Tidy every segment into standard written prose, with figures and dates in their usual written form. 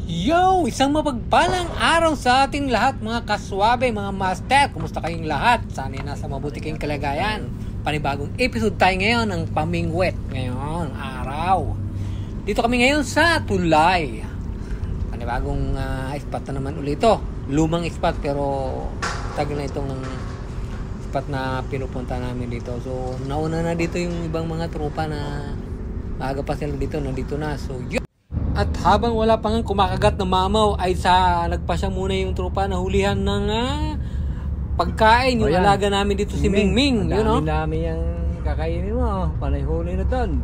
Yo! Isang mapagpalang araw sa ating lahat mga kaswabe, mga master. Kumusta kayong lahat? Sana nasa mabuti kayong kalagayan. Panibagong episode tayo ngayon ng Pamingwet. Ngayon, araw. Dito kami ngayon sa Tulay. Panibagong spot na naman ulit ito. Lumang spot pero tagal na itong spot na pinupunta namin dito. So, nauna na dito yung ibang mga tropa na maaga pa sila dito. Nandito na. So, yun. At habang wala pang kumakagat ng mamaw ay nagpasya muna yung tropa na hulihan ng pagkain. Yung alaga namin dito si Mingming. Yun, Dami yung kakainin mo. Panay huli na doon.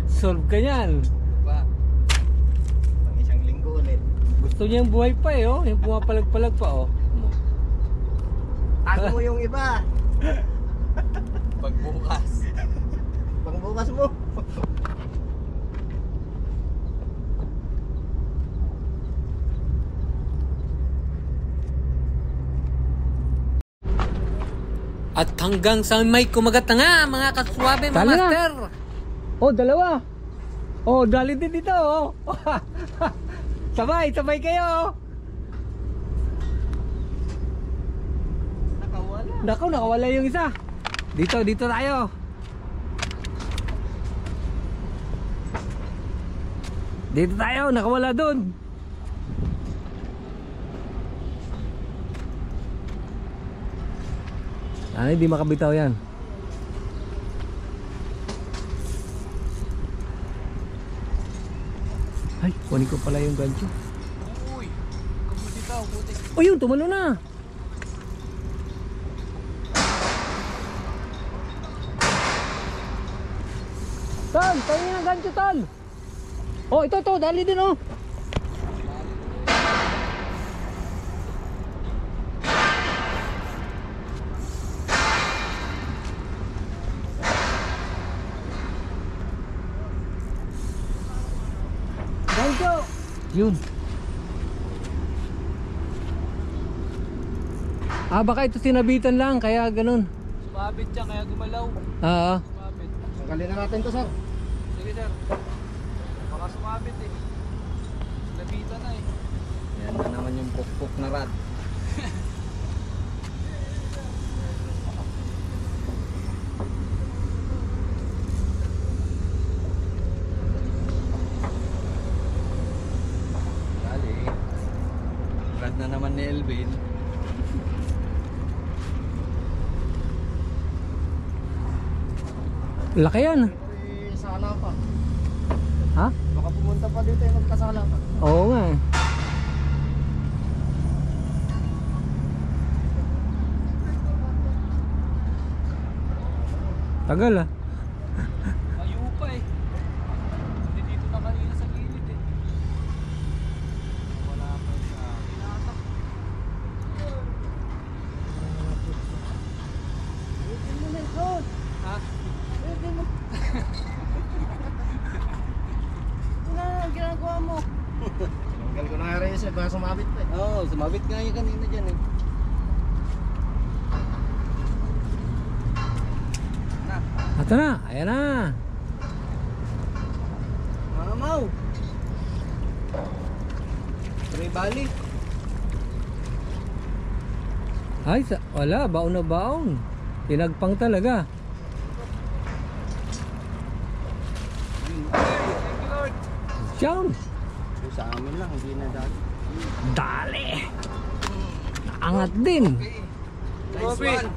Solve ka yan. Pang isang linggo ulit. Gusto niya yung buhay pa eh. Oh. Yung pumapalag-palag pa. Oh. Tago mo yung iba. Pagbukas. Pangbukas mo. At hanggang sa may kumagat na nga mga kaswabe, mga Tala na. master. Oh, dalawa. Oh, dali din dito. Oh. Sabay kayo. Nakawala. Naku, nakawala yung isa. Dito tayo. Dito tayo, nakawala doon. Ano, hindi makabitaw yan. Ay, kunin ko pala yung gancho. Uy, kumutitaw, putik. Oh, yun, tumalo na. Tal, tayo ng gancho, Tal. Oh, ito, dali din, oh. Gancho. Yun. Baka ito sinabitan lang, kaya ganun. Sumabit siya, kaya gumalaw. Oo. Sumabit. Tanggalin na natin to, sir. Sige sir. Baka sumabit eh. Labitan na eh. Yan na naman yung pukpuk na rad. Dali. Rad na naman ni Elvin. Laki yan. Sana pa. Ha? Baka pumunta pa dito yung magkasala pa. Oo nga eh. Tagal ah. Mayo pa eh. Hindi dito na kanina sa gilid eh. Wala pa sa pinatak. Ha? Ginagawa mo. Tinanggal ko na nga rin siya, baka sumabit pa eh. Oo, sumabit nga yung kanina dyan eh. Ito na, ayan na. Mamaw! Bali. Ay, wala, baon na baon. Pinagpang talaga. Thank you Lord. Diyan. Sa amin lang, hindi na dati. Dali. Angat din. Nice one.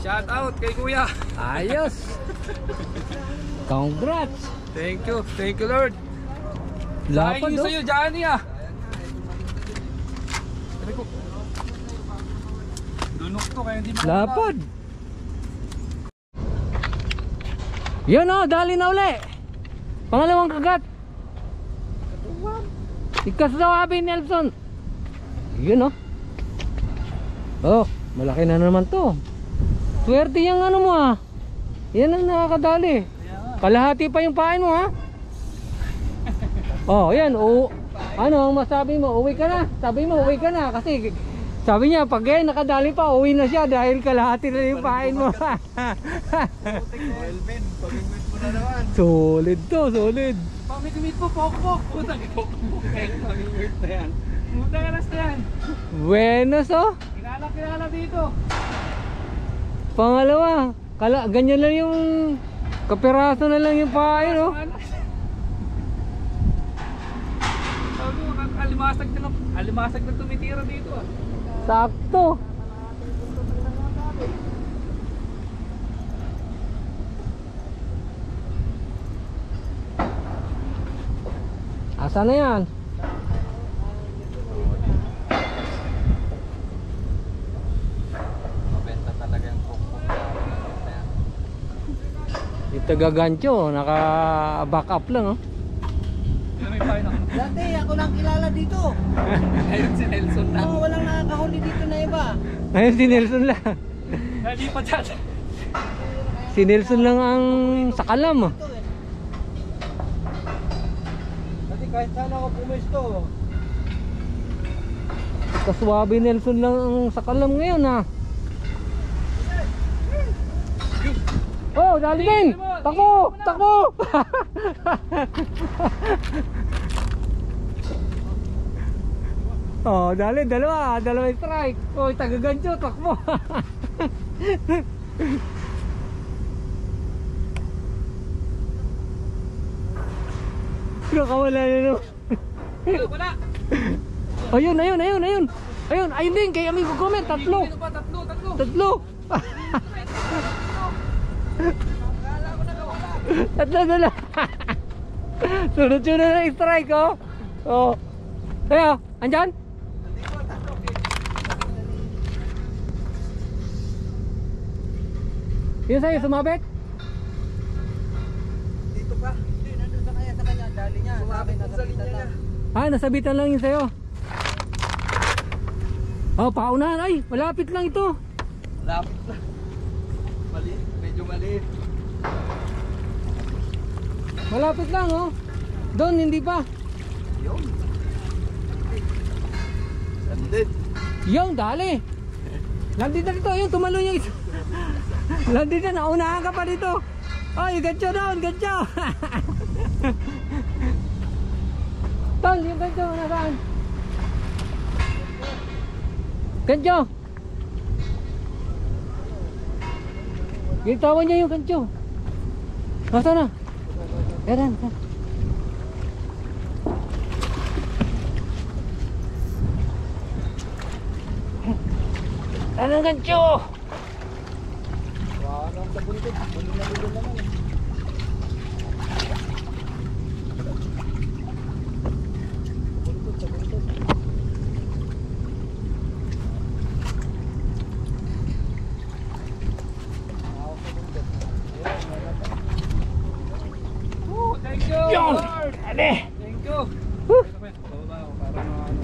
Shout out kay kuya. Ayos. Congrats. Thank you Lord. Lapad Thank you oh. sa'yo, Johnny ah. Sabi ko, dunok to kaya hindi Lapad. Yun oh, dali na uli. Pangalawang kagat. Ikasawabi ni Nelson. Yun oh. Oh, malaki na naman to. Swerte yung ano mo ah. Yan ang nakakadali. Kalahati pa yung pain mo ha. Oh, yan. Ano ang masabi mo? Uwi ka na. Sabi mo, uwi ka na. Kasi sabi niya, pag yan nakadali pa, uwi na siya dahil kalahati na yung pain mo. Elvin, pag-ingwit mo na naman. Solid to, solid. Pamit-mit po, pokpok. Putang pokpok. Pamit na yan. Putang alas na yan. Buenos oh. Kinala dito. Pangalawa, ganyan lang yung kapiraso na lang yung pain oh. Sabi mo, alimasag na tumitira dito ah. Sakto. Asa na yan? Mabenta talaga yung pokpok na yan. Yung taga-gancho, naka-back up lang oh. Yun may pain ako. Dati ako lang kilala dito. Ayun si Nelson na. Oo, walang nakakahuli dito na iba. Ayun si Nelson lang. Nalipat siya. Si Nelson lang ang sakalam oh. Ito eh. Dati kahit saan ako pumesto. Kaswabe Nelson lang ang sakalam ngayon ha. Oh, dali din! Takbo! Takbo! Oh, dali, dalawa strike. Oh, taga-gancho, takbo. Nakawala na no. Wala. Ayun. Ayun din kay amigo comment, tatlo. Ano ba? Tatlo. Tatlo. Tatlo. Sunod-sunod na strike oh. Oh. Ayo, andyan? Yun sa'yo, sumabit? Dito pa. Hindi, nandun sa kanya. Dali niya. Sumabit sa linya niya. Ah, nasabitan lang yun sa'yo. Oh, paunahan. Ay, malapit lang ito. Lapit na. Mali. Medyo mali. Malapit lang oh. Doon, hindi pa. Yun. Sandit. Yung, dali. Landin na dito, yung tumalo yung isa. Landin na, naunahan ka pa dito. Ay, gancho doon, gancho. Tol, yung gancho, nasaan? Gancho. Gitawan niya yung gancho. Nasaan na? Yan. Anong gancho? Parang sa buntot. Buntot na naman eh. Sa buntot. Thank you. Yun! Lord. Ade! Thank you. Woo! Bababa ako para ano.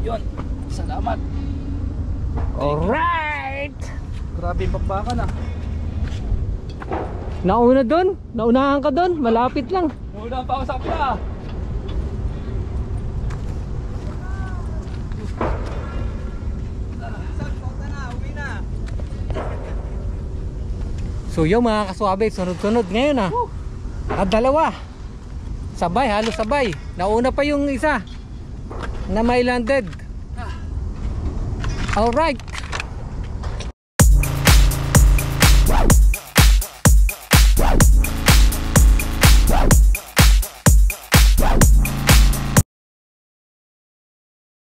Yun. Salamat. Alright! Grabe yung bakbakan ah. Nauna doon? Naunahan ka doon? Malapit lang. Muna pa ako sa kapla. So yung mga kaswabe, sunod-sunod ngayon ah. Nakadalawa. Sabay, halos sabay. Nauna pa yung isa na may landed. Alright.